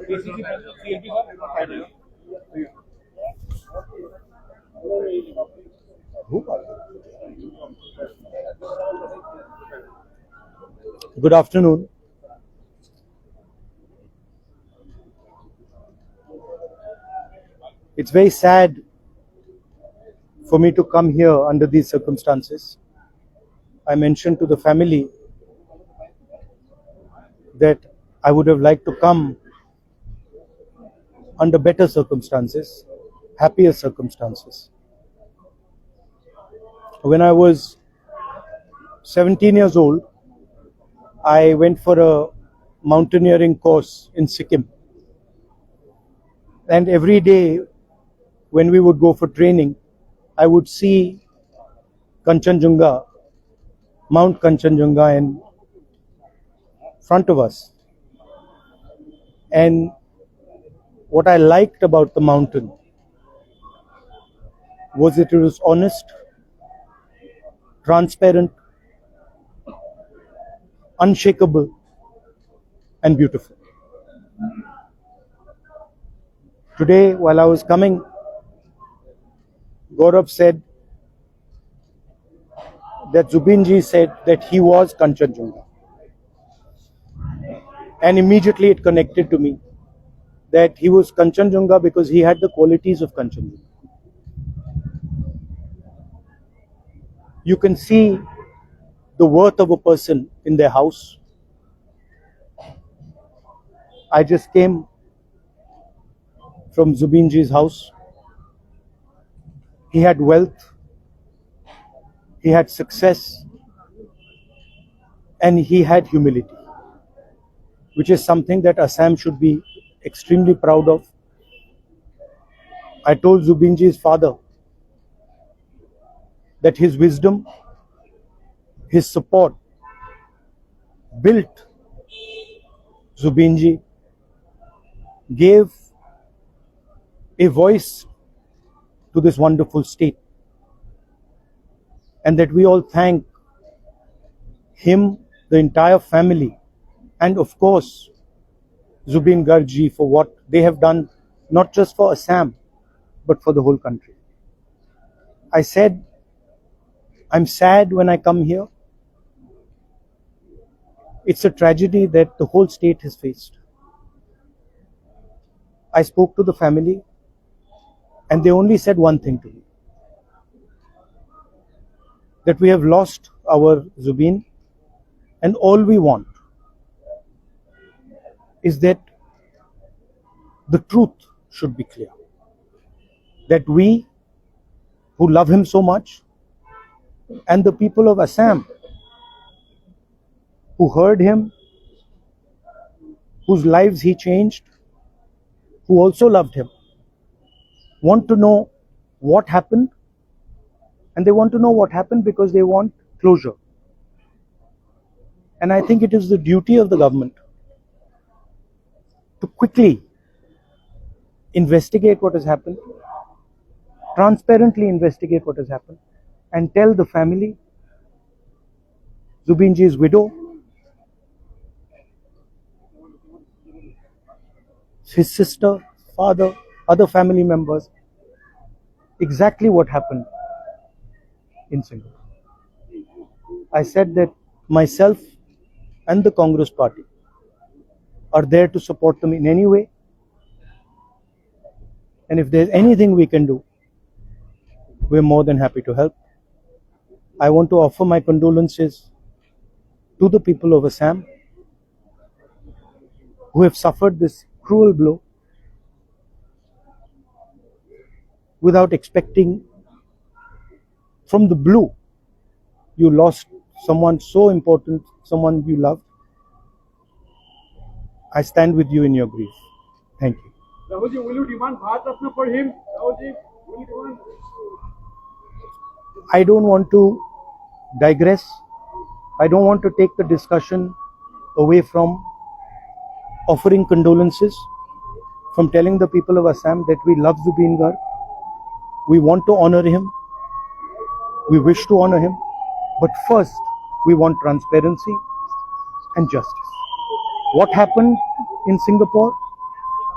Good afternoon. It's very sad for me to come here under these circumstances. I mentioned to the family that I would have liked to come under better circumstances, happier circumstances. When I was 17 years old, I went for a mountaineering course in Sikkim. And every day when we would go for training, I would see Kanchenjunga, Mount Kanchenjunga in front of us. And what I liked about the mountain was that it was honest, transparent, unshakable, and beautiful. Today, while I was coming, Gaurav said that Zubeen ji said that he was Kanchenjunga. And immediately it connected to me that he was Kanchenjunga because he had the qualities of Kanchenjunga. You can see the worth of a person in their house. I just came from Zubeen ji's house. He had wealth, he had success, and he had humility, which is something that Assam should be extremely proud of. I told Zubeen ji's father that his wisdom, his support built Zubeen ji, gave a voice to this wonderful state, and that we all thank him, the entire family, and of course Zubeen Garg ji for what they have done, not just for Assam but for the whole country. I said, I'm sad when I come here. It's a tragedy that the whole state has faced. I spoke to the family and they only said one thing to me, that we have lost our Zubeen, and all we want is that the truth should be clear. That we who love him so much, and the people of Assam who heard him, whose lives he changed, who also loved him, want to know what happened. And they want to know what happened because they want closure. And I think it is the duty of the government to quickly investigate what has happened, transparently investigate what has happened, and tell the family, Zubeen ji's widow, his sister, father, other family members, exactly what happened in Singapore. I said that myself and the Congress party are there to support them in any way, and if there's anything we can do, we're more than happy to help. I want to offer my condolences to the people of Assam who have suffered this cruel blow without expecting. From the blue, you lost someone so important, someone you loved. I stand with you in your grief. Thank you. Rahul ji, will you demand Bharat Ratna for him? Rahul ji, will you demand? I don't want to digress. I don't want to take the discussion away from offering condolences, from telling the people of Assam that we love Zubeen Garg. We want to honor him. We wish to honor him. But first, we want transparency and justice. What happened in Singapore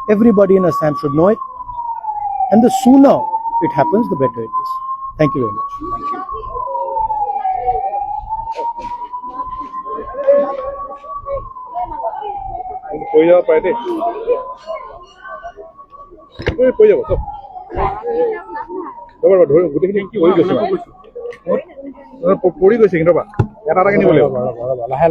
Everybody in Assam should know it. And the sooner it happens, the better it is. Thank you very much. কৈ যাব পাৰে দেই কৈ যাব চব ৰ'বা ধৰি গোটেইখিনি কি হৈ গৈছে পৰি গৈছে কিন্তু ৰ'বা এটা এটাকে নিব লাগিব লাহে লাহে